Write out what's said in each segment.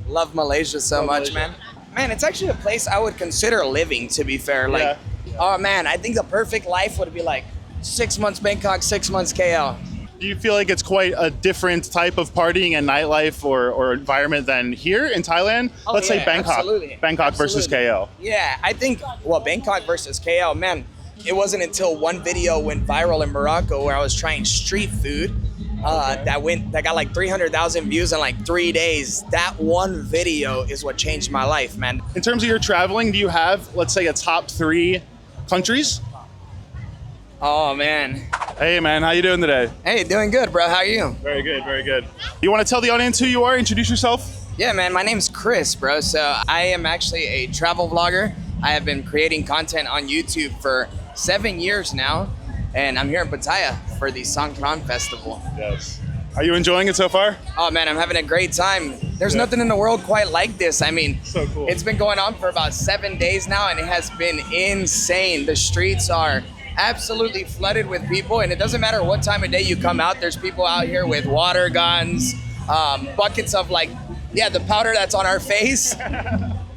Love Malaysia so Love much, Malaysia. man. Man, it's actually a place I would consider living, to be fair. Like, oh man, I think the perfect life would be like 6 months Bangkok, 6 months KL. Do you feel like it's quite a different type of partying and nightlife or environment than here in Thailand? Oh, Let's say yeah, Bangkok. absolutely. Bangkok versus Absolutely. KL. Yeah, I think, well, Bangkok versus KL, man, it wasn't until one video went viral in Morocco where I was trying street food that got like 300,000 views in like 3 days. That one video is what changed my life, man. In terms of your traveling, do you have, let's say, a top 3 countries? Oh, man. Hey, man, how you doing today? Hey, doing good, bro. How are you? Very good, very good. You want to tell the audience who you are? Introduce yourself. Yeah, man, my name's Chris, bro. So I am actually a travel vlogger. I have been creating content on YouTube for 7 years now, and I'm here in Pattaya for the Songkran Festival. Yes. Are you enjoying it so far? Oh man, I'm having a great time. There's Yeah. nothing in the world quite like this. I mean, So cool. It's been going on for about 7 days now, and it has been insane. The streets are absolutely flooded with people, and it doesn't matter what time of day you come out. There's people out here with water guns, buckets of like, yeah, the powder that's on our face,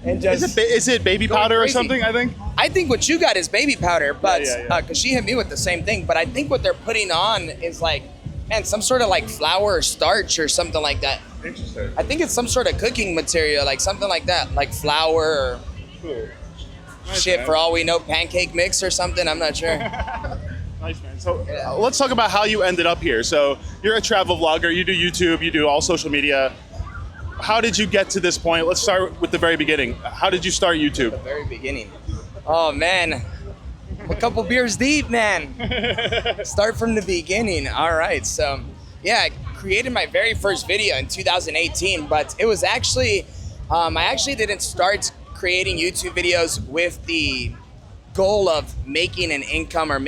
and just. Is it baby Going powder or crazy. something, I think? I think what you got is baby powder, but Yeah. because she hit me with the same thing. But I think what they're putting on is like, man, some sort of like flour or starch or something like that. Interesting. I think it's some sort of cooking material, like something like that, like flour or Cool. shit. For all we know, pancake mix or something. I'm not sure. Nice, man. So let's talk about how you ended up here. So you're a travel vlogger, you do YouTube, you do all social media. How did you get to this point? Let's start with the very beginning. How did you start YouTube? The very beginning. Oh man, a couple beers deep, man. Start from the beginning. All right, so yeah, I created my very first video in 2018, but it was actually, I actually didn't start creating YouTube videos with the goal of making an income or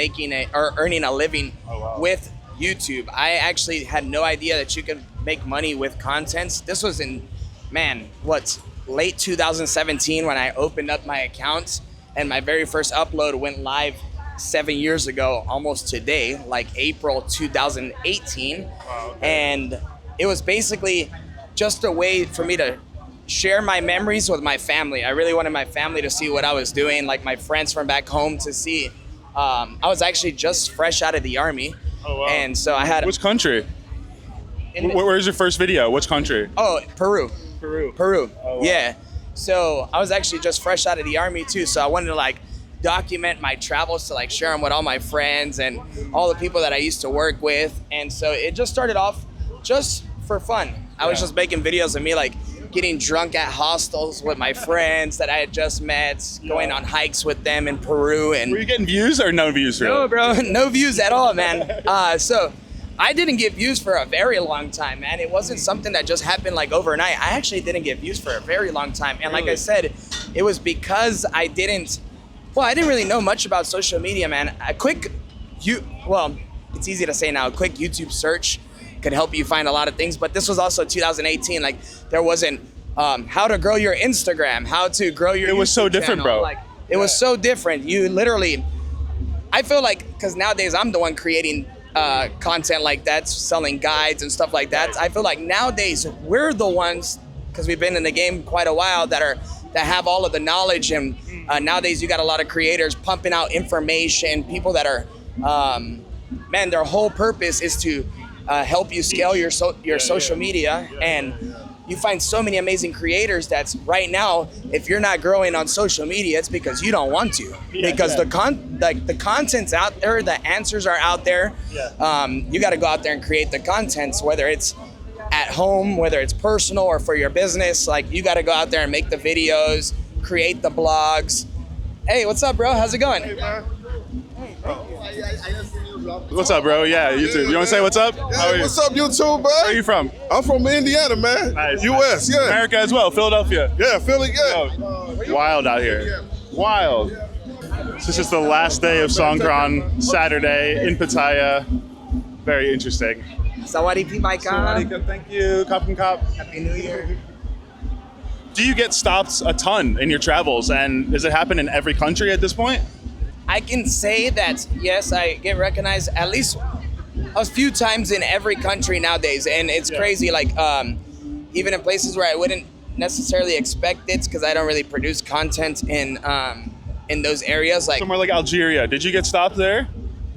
earning a living with YouTube. I actually had no idea that you could make money with content. This was in, late 2017 when I opened up my account, and my very first upload went live 7 years ago, almost today, like April 2018. And it was basically just a way for me to share my memories with my family. I really wanted my family to see what I was doing, like my friends from back home to see. I was actually just fresh out of the army. Oh, wow. And so I had Which country? Where's your first video? Which country? Peru. Peru. Oh, wow. Yeah. So I was actually just fresh out of the army too. So I wanted to like document my travels to like share them with all my friends and all the people that I used to work with. And so it just started off just for fun. I was just making videos of me like getting drunk at hostels with my friends that I had just met, going on hikes with them in Peru. And Were you getting views or no views, really? no, bro, no views at all, man. So I didn't get views for a very long time, man. It wasn't something that just happened like overnight. I actually didn't get views for a very long time. And like I said, it was because I didn't really know much about social media, man. It's easy to say now, a quick YouTube search could help you find a lot of things, but this was also 2018. Like there wasn't how to grow your Instagram, how to grow your It was so YouTube different, channel. bro. Like it was so different. You literally, I feel like, because nowadays I'm the one creating content like that, selling guides and stuff like that. I feel like nowadays we're the ones, because we've been in the game quite a while, that have all of the knowledge. And nowadays you got a lot of creators pumping out information, people that are, man, their whole purpose is to help you scale your social media. And you find so many amazing creators that's right now, if you're not growing on social media, it's because you don't want to. Because the content's out there, the answers are out there. You got to go out there and create the contents, whether it's at home, whether it's personal or for your business. Like you got to go out there and make the videos, create the blogs. Hey, what's up, bro? How's it going? What's up, bro? Yeah, YouTube. You want to say what's up? How are you? What's up, YouTube, bro? Where are you from? I'm from Indiana, man. Nice. U.S., yeah. America as well, Philadelphia. Yeah, Philly, yeah. Wild out here. Wild. This is the last day of Songkran, Saturday in Pattaya. Very interesting. Sawadee Maika. Thank you. Cop and cop. Happy New Year. Do you get stopped a ton in your travels, and does it happen in every country at this point? I can say that, yes, I get recognized at least a few times in every country nowadays. And it's crazy, like even in places where I wouldn't necessarily expect it because I don't really produce content in those areas. Like Somewhere like Algeria. Did you get stopped there?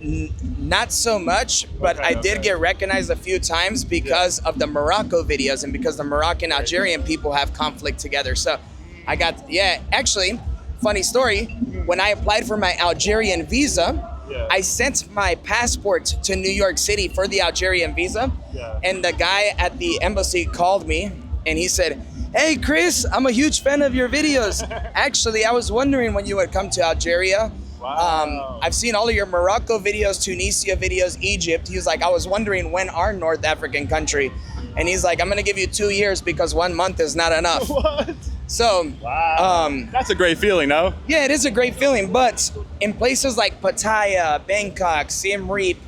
not so much, but Okay, I did get recognized a few times because of the Morocco videos and because the Moroccan Algerian people have conflict together. So I got, actually, funny story, when I applied for my Algerian visa, I sent my passport to New York City for the Algerian visa, and the guy at the embassy called me and he said, "Hey Chris, I'm a huge fan of your videos. Actually, I was wondering when you would come to Algeria. I've seen all of your Morocco videos, Tunisia videos, Egypt." He was like, "I was wondering when our North African country," and he's like, "I'm gonna give you 2 years because 1 month is not enough." What? So, That's a great feeling, no? yeah, it is a great feeling, but in places like Pattaya, Bangkok, Siem Reap,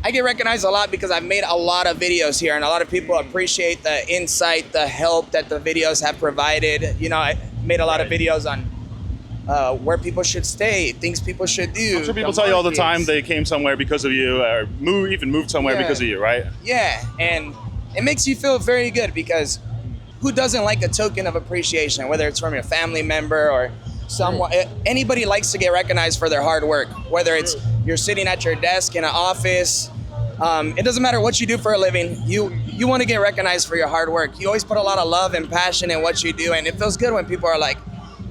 I get recognized a lot because I've made a lot of videos here and a lot of people appreciate the insight, the help that the videos have provided. You know, I made a lot of videos on where people should stay, things people should do. I'm sure people tell you all the time they came somewhere because of you or moved somewhere because of you, right? Yeah, and it makes you feel very good because who doesn't like a token of appreciation, whether it's from your family member or someone, anybody likes to get recognized for their hard work, whether it's you're sitting at your desk in an office, it doesn't matter what you do for a living, you want to get recognized for your hard work. You always put a lot of love and passion in what you do, and it feels good when people are like,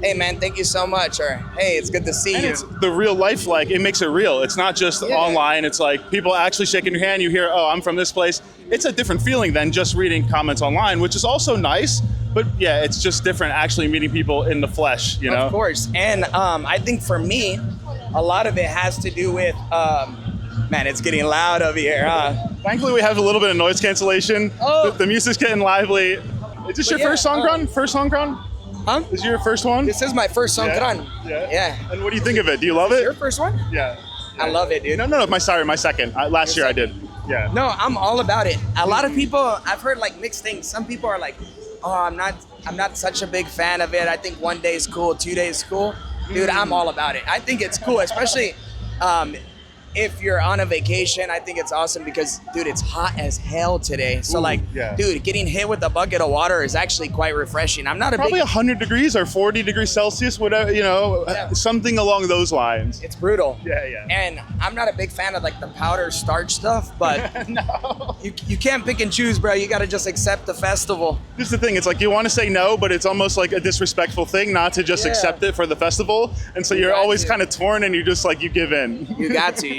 "Hey man, thank you so much," or "Hey, it's good to see And you." it's the real life, like it makes it real. It's not just online. It's like people actually shaking your hand. You hear, "Oh, I'm from this place." It's a different feeling than just reading comments online, which is also nice. But yeah, it's just different actually meeting people in the flesh, you know? Of course. And I think for me, a lot of it has to do with, man, it's getting loud over here, huh? Thankfully, we have a little bit of noise cancellation. Oh. The music's getting lively. Is this your first song run? First song run? Huh? Is your first one? This is my first song run. Yeah. And what do you think of it? Do you love it? Your first one? Yeah. I love it, dude. No, my second. Last year I did. Yeah. No, I'm all about it. A lot of people, I've heard like mixed things. Some people are like, "Oh, I'm not such a big fan of it. I think 1 day is cool, 2 days is cool." Dude, I'm all about it. I think it's cool, especially if you're on a vacation. I think it's awesome because, dude, it's hot as hell today. So dude, getting hit with a bucket of water is actually quite refreshing. I'm not a Probably big... 100 degrees or 40 degrees Celsius, whatever, something along those lines. It's brutal. Yeah. And I'm not a big fan of like the powder starch stuff, but No. you can't pick and choose, bro. You got to just accept the festival. This is the thing. It's like you want to say no, but it's almost like a disrespectful thing not to just accept it for the festival. And so you're always kind of torn and you just like, you give in. You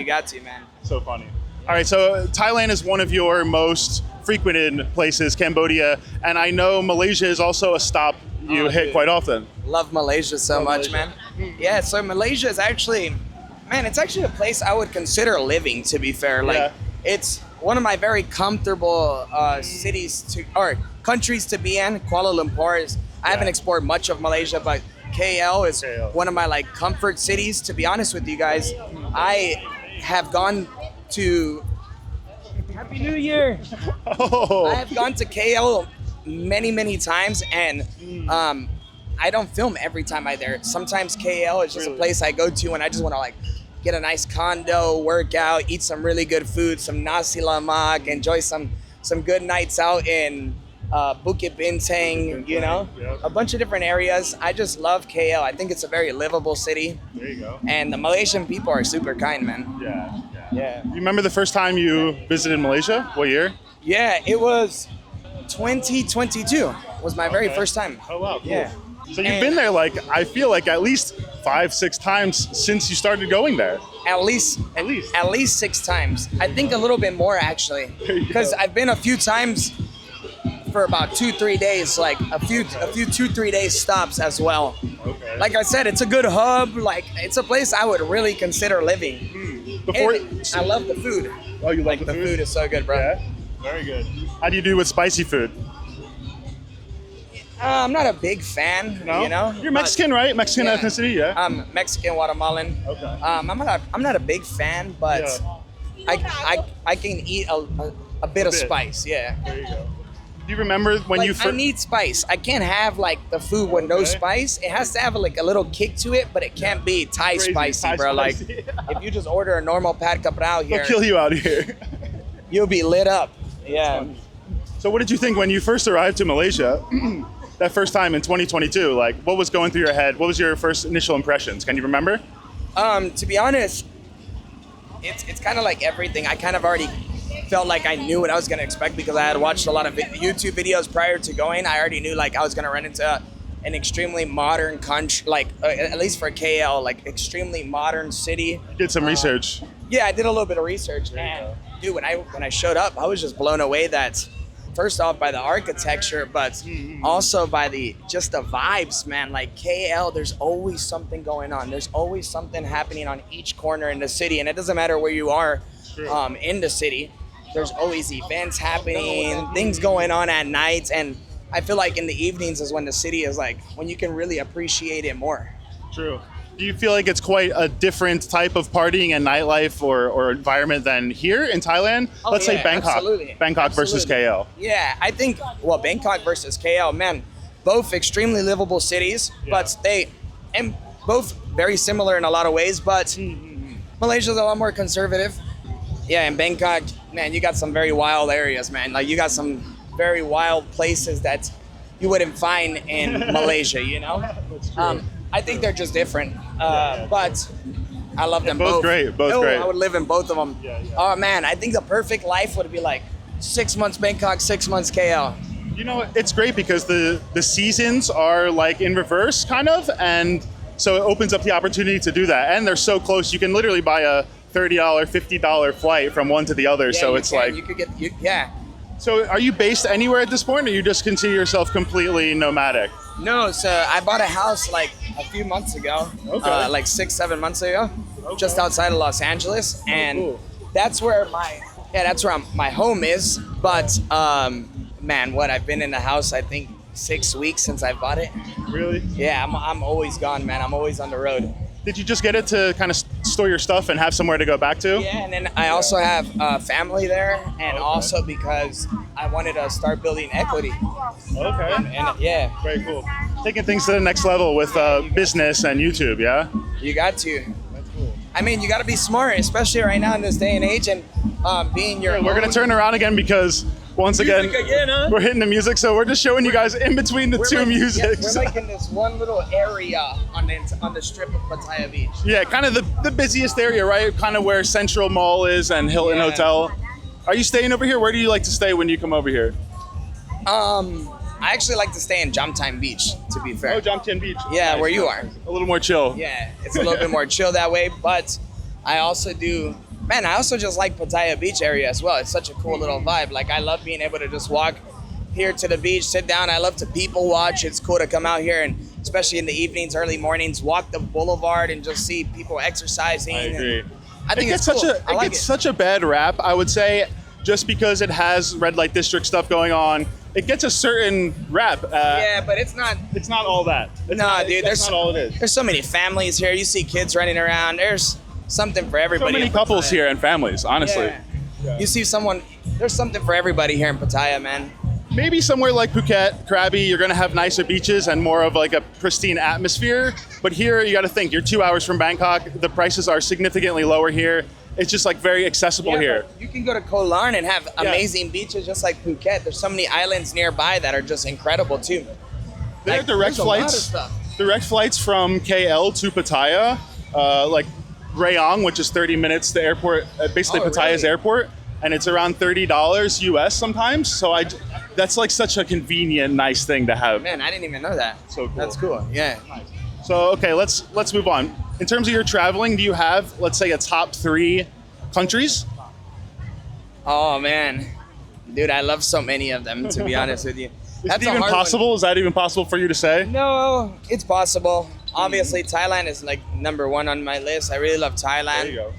got to, man. So funny. All right, so Thailand is one of your most frequented places, Cambodia, and I know Malaysia is also a stop you hit quite often. Love Malaysia so much, man. Yeah, so Malaysia is actually, man, it's actually a place I would consider living, to be fair. Like, it's one of my very comfortable countries to be in. Kuala Lumpur is, I haven't explored much of Malaysia, but KL is one of my like comfort cities. To be honest with you guys, I have gone to, Happy New Year. I have gone to KL many times, and I don't film every time I'm there. Sometimes KL is just a place I go to and I just want to like get a nice condo, work out, eat some really good food, some nasi lemak, enjoy some good nights out in Bukit Bintang, a bunch of different areas. I just love KL. I think it's a very livable city. There you go. And the Malaysian people are super kind, man. Yeah. You remember the first time you visited Malaysia? What year? Yeah, it was 2022 was my very first time. Oh, wow. Cool. Yeah. So you've been there, like, I feel like at least 5-6 times since you started going there. At least 6 times. I think a little bit more, actually. Because I've been a few times for about 2-3 days, like a few 2-3 days stops as well. Okay. Like I said, it's a good hub. Like, it's a place I would really consider living. I love the food. Oh, you like the food is so good, bro. Yeah, very good. How do you do with spicy food? I'm not a big fan. No? You're Mexican, right? Mexican ethnicity, yeah. I'm Mexican, Guatemalan. Okay. I'm not a big fan, but I can eat a bit of spice. Yeah. There you go. Do you remember when you first... I need spice. I can't have like the food with no spice. It has to have like a little kick to it, but it can't be Thai spicy, bro. Like if you just order a normal pad caprao here, they'll kill you out here. You'll be lit up. Yeah. So what did you think when you first arrived to Malaysia? that first time in 2022, like what was going through your head? What was your first initial impressions? Can you remember? To be honest, it's kind of like everything. I kind of already felt like I knew what I was going to expect because I had watched a lot of YouTube videos prior to going. I already knew like I was going to run into an extremely modern country, like at least for KL, like extremely modern city. You did some research. Yeah, I did a little bit of research, and dude, when I showed up, I was just blown away. That first off by the architecture, but also by the vibes, man. Like KL, there's always something going on. There's always something happening on each corner in the city, and it doesn't matter where you are in the city. There's always events happening, things going on at night, and I feel like in the evenings is when the city is like when you can really appreciate it more. True. Do you feel like it's quite a different type of partying and nightlife or environment than here in Thailand? Let's say Bangkok. Absolutely. Bangkok versus KL. Yeah, I think, well, Bangkok versus KL, man, both extremely livable cities, but and both very similar in a lot of ways, but Malaysia's a lot more conservative. Yeah, in Bangkok, man, you got some very wild areas, man. Like you got some very wild places that you wouldn't find in Malaysia, you know? I think they're just different, but I love them both. Both great. I would live in both of them. Oh man, I think the perfect life would be like 6 months Bangkok, 6 months KL. You know, it's great because the seasons are like in reverse kind of, and so it opens up the opportunity to do that. And they're so close, you can literally buy a $30, $50 flight from one to the other. Yeah, so it's like you could get So are you based anywhere at this point, or you just consider yourself completely nomadic? No, so I bought a house like a few months ago, like 6-7 months ago, just outside of Los Angeles, and that's where my home is. But man, I've been in the house I think 6 weeks since I bought it. Really? Yeah, I'm always gone, man. I'm always on the road. Did you just get it to kind of store your stuff and have somewhere to go back to? Yeah, and then I also have family there, and also because I wanted to start building equity. Okay. And yeah. Very cool. Taking things to the next level with business and YouTube, yeah? You got to. That's cool. I mean, you got to be smart, especially right now in this day and age, and being your We're going to turn around again because once again, we're hitting the music, so we're just showing you guys in between the two musics. We're like in this one little area on the strip of Pattaya Beach. Yeah, kind of the busiest area, right? Kind of where Central Mall is and Hilton Hotel. Are you staying over here? Where do you like to stay when you come over here? I actually like to stay in Jamtime Beach, to be fair. Oh, Jamtien Beach. Yeah, nice. where you are. A little more chill. Yeah, it's a little bit more chill that way, but I also just like Pattaya Beach area as well. It's such a cool little vibe. Like I love being able to just walk here to the beach, sit down. I love to people watch. It's cool to come out here and especially in the evenings, early mornings, walk the boulevard and just see people exercising. I agree. I think it's cool. It gets such a bad rap, I would say, just because it has red light district stuff going on. It gets a certain rap. Yeah, but it's not. It's not all that. Dude. That's not all it is. There's so many families here. You see kids running around. There's something for everybody. So many couples here and families, honestly. Yeah. You see there's something for everybody here in Pattaya, man. Maybe somewhere like Phuket, Krabi, you're gonna have nicer beaches and more of like a pristine atmosphere. But here, you gotta think, you're 2 hours from Bangkok. The prices are significantly lower here. It's just like very accessible here. You can go to Koh Larn and have amazing beaches just like Phuket. There's so many islands nearby that are just incredible too. There are direct flights. Direct flights from KL to Pattaya, like Rayong, which is 30 minutes to airport, basically Pattaya's airport, and it's around $30 US sometimes. So that's like such a convenient, nice thing to have. Man, I didn't even know that. So cool. That's cool. Yeah. Nice. So okay, let's move on. In terms of your traveling, do you have, let's say, a top 3 countries? Oh man, dude, I love so many of them. To be honest with you, That's even possible. Is that even possible for you to say? No, it's possible. Obviously, Thailand is like #1 on my list. I really love Thailand. There you go.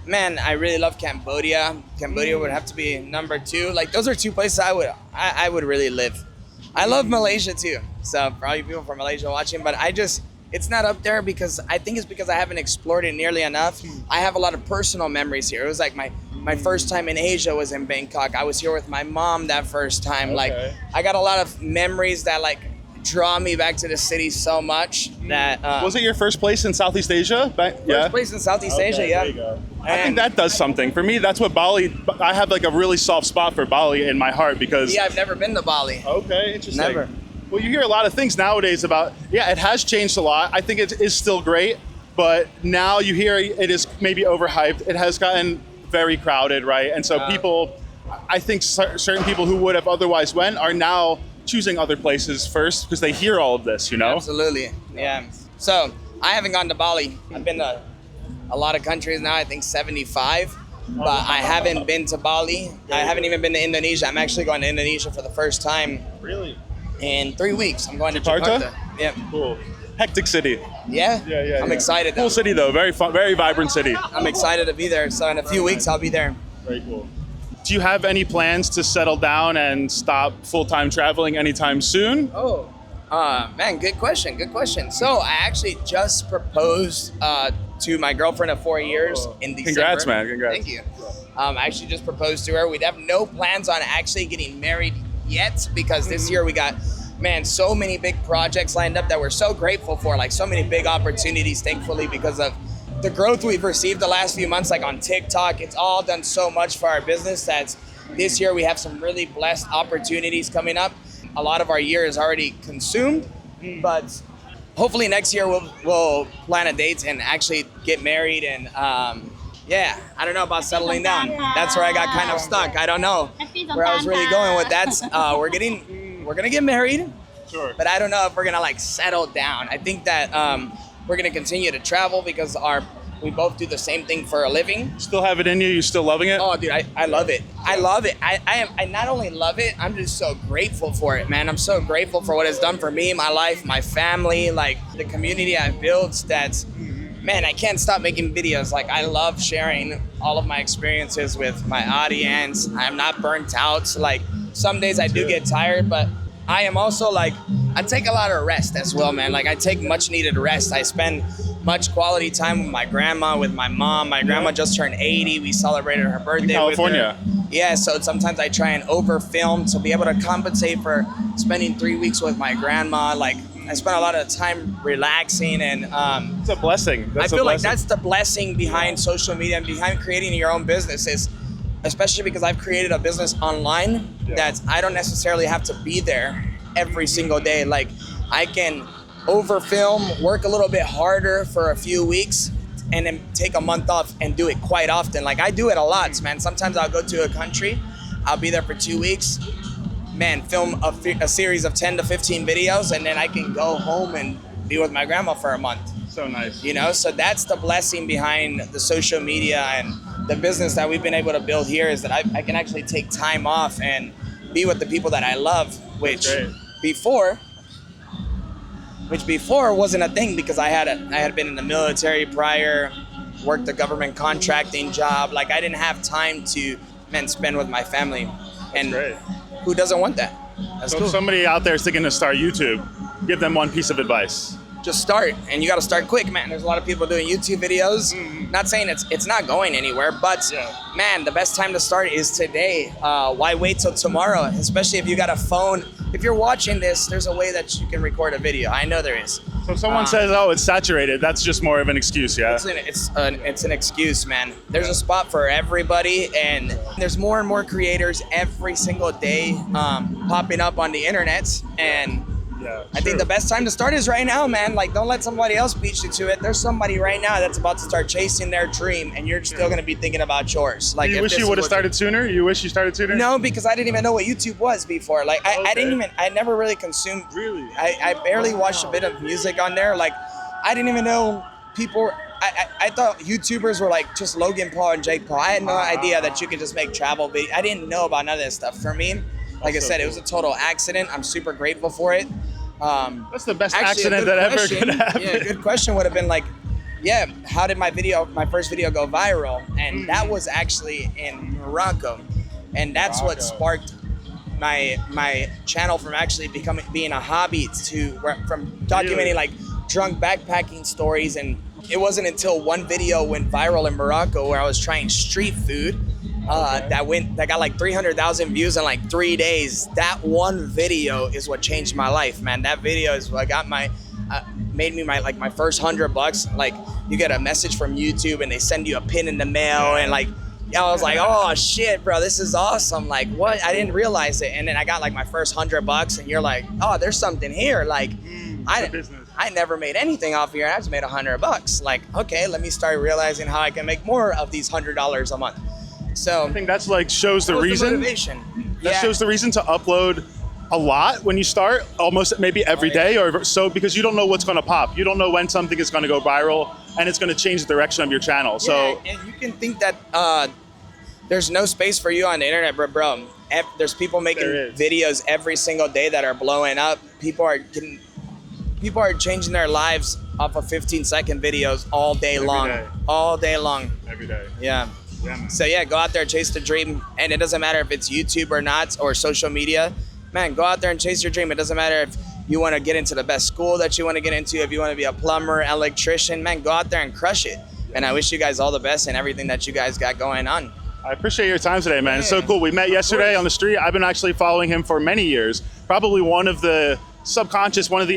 Man, I really love Cambodia. Cambodia would have to be #2. Like those are 2 places I would really live. I love Malaysia too. So for all you people from Malaysia watching, but it's not up there because I think it's because I haven't explored it nearly enough. I have a lot of personal memories here. It was like my first time in Asia was in Bangkok. I was here with my mom that first time. Okay. Like I got a lot of memories that like draw me back to the city so much that was it your first place in Southeast Asia? First place in Southeast Asia, yeah. There you go. I think that does something. For me, that's what Bali, I have like a really soft spot for Bali in my heart because... Yeah, I've never been to Bali. Okay, interesting. Never. Well, you hear a lot of things nowadays about, yeah, it has changed a lot. I think it is still great, but now you hear it is maybe overhyped. It has gotten very crowded, right? And so people, I think certain people who would have otherwise went are now choosing other places first because they hear all of this, you know? Absolutely, yeah. So I haven't gone to Bali. I've been to a lot of countries now, I think 75, but I haven't been to Bali. I haven't even been to Indonesia. I'm actually going to Indonesia for the first time Really? in 3 weeks. I'm going to Jakarta? Jakarta. Yeah. Cool. Hectic city. Yeah? I'm excited. Cool city though, very fun, very vibrant city. I'm excited to be there. So in a few weeks, I'll be there. Very cool. Do you have any plans to settle down and stop full-time traveling anytime soon? Oh, man, good question. Good question. So I actually just proposed to my girlfriend of 4 years in December. Congrats, man. Congrats. Thank you. I actually just proposed to her. We'd have no plans on actually getting married yet because this year we got, man, so many big projects lined up that we're so grateful for. Like so many big opportunities, thankfully, because of the growth we've received the last few months, like on TikTok. It's all done so much for our business that this year we have some really blessed opportunities coming up. A lot of our year is already consumed, but hopefully next year we'll plan a date and actually get married. And yeah, I don't know about settling down. That's where I got kind of stuck. I don't know where I was really going with that. We're gonna get married, Sure. but I don't know if we're gonna like settle down. I think that we're gonna continue to travel because we both do the same thing for a living. Still have it in you? You still loving it? Oh, dude, I love it. I love it. I not only love it, I'm just so grateful for it, man. I'm so grateful for what it's done for me, my life, my family, like the community I've built. That's, man, I can't stop making videos. Like I love sharing all of my experiences with my audience. I'm not burnt out. Like some days I do get tired, but I am also like, I take a lot of rest as well, man. Like I take much needed rest. I spend much quality time with my grandma, with my mom. My grandma just turned 80. We celebrated her birthday California. with her. Yeah, so sometimes I try and over film to be able to compensate for spending 3 weeks with my grandma. Like I spent a lot of time relaxing and It's a blessing. I feel like that's the blessing behind social media and behind creating your own business is, especially because I've created a business online that I don't necessarily have to be there every single day. Like I can over film, work a little bit harder for a few weeks and then take a month off and do it quite often. Like I do it a lot, man. Sometimes I'll go to a country, I'll be there for 2 weeks, man, film a series of 10 to 15 videos and then I can go home and be with my grandma for a month. So nice. You know, so that's the blessing behind the social media and the business that we've been able to build here is that I can actually take time off and be with the people that I love, which before wasn't a thing because I had been in the military prior, worked a government contracting job. Like I didn't have time to spend with my family. And who doesn't want that? That's So cool. if somebody out there is thinking to start YouTube, give them one piece of advice. Just start, and you got to start quick, man. There's a lot of people doing YouTube videos. Not saying it's not going anywhere, but man, the best time to start is today. Why wait till tomorrow? Especially if you got a phone. If you're watching this, there's a way that you can record a video. I know there is. So if someone says, "Oh, it's saturated," that's just more of an excuse, yeah. It's an excuse, man. There's a spot for everybody, and there's more and more creators every single day popping up on the internet, and I think the best time to start is right now, man. Like, don't let somebody else beat you to it. There's somebody right now that's about to start chasing their dream, and you're still going to be thinking about yours. Like, You wish you would have started sooner? You wish you started sooner? No, because I didn't even know what YouTube was before. Like, I never really consumed. Really? I barely watched a bit of music on there. Like, I didn't even know people. I thought YouTubers were like just Logan Paul and Jake Paul. I had no idea that you could just make travel videos. I didn't know about none of this stuff. For me, like I said, it was a total accident. I'm super grateful for it. That's the best Actually, accident that ever could happen. Yeah, a good question would have been like, how did my first video go viral? And that was actually in Morocco. And that's what sparked my channel from actually being a hobby from documenting like drunk backpacking stories. And it wasn't until one video went viral in Morocco where I was trying street food that got like 300,000 views in like 3 days. That one video is what changed my life, man. That video is what got made me my first $100. Like, you get a message from YouTube and they send you a pin in the mail, and like I was like, oh shit, bro, this is awesome. Like, what? I didn't realize it. And then I got like my first $100, and you're like, oh, there's something here. Like, I never made anything off here. I just made $100. Like, okay, let me start realizing how I can make more of these $100 a month. So I think that's like shows the reason. Motivation. That shows the reason to upload a lot when you start, almost maybe every day, or so, because you don't know what's going to pop. You don't know when something is going to go viral and it's going to change the direction of your channel. So and you can think that there's no space for you on the internet, bro. There's people making videos every single day that are blowing up. People are changing their lives off of 15-second videos all day long. All day long. Every day. Yeah. Yeah, man. So yeah, go out there, chase the dream, and it doesn't matter if it's YouTube or not, or social media. Man, go out there and chase your dream. It doesn't matter if you want to get into the best school that you want to get into, if you want to be a plumber, electrician, man, go out there and crush it. And I wish you guys all the best in everything that you guys got going on. I appreciate your time today, man. It's so cool. We met yesterday on the street. I've been actually following him for many years. Probably one of the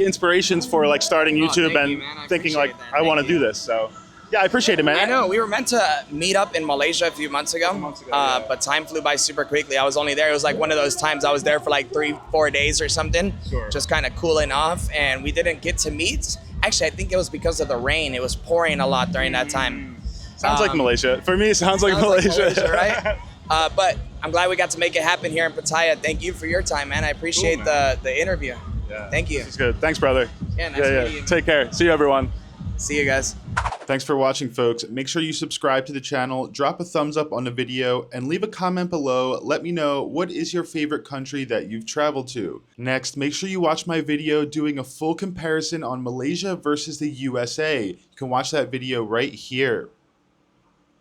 inspirations for like starting YouTube and thinking like, I want to do this. So yeah, I appreciate it, man. I know, we were meant to meet up in Malaysia a few months ago, but time flew by super quickly. I was only there, it was like one of those times I was there for like 3-4 days or something, just kind of cooling off, and we didn't get to meet. Actually, I think it was because of the rain. It was pouring a lot during that time. Sounds like Malaysia. For me, it sounds like Malaysia. Right? But I'm glad we got to make it happen here in Pattaya. Thank you for your time, man. I appreciate the interview. Yeah. Thank you. This is good. Thanks, brother. Yeah, nice meeting you. Take care. See you, everyone. See you guys. Thanks for watching, folks. Make sure you subscribe to the channel, drop a thumbs up on the video, and leave a comment below. Let me know, what is your favorite country that you've traveled to? Next, make sure you watch my video doing a full comparison on Malaysia versus the USA. You can watch that video right here.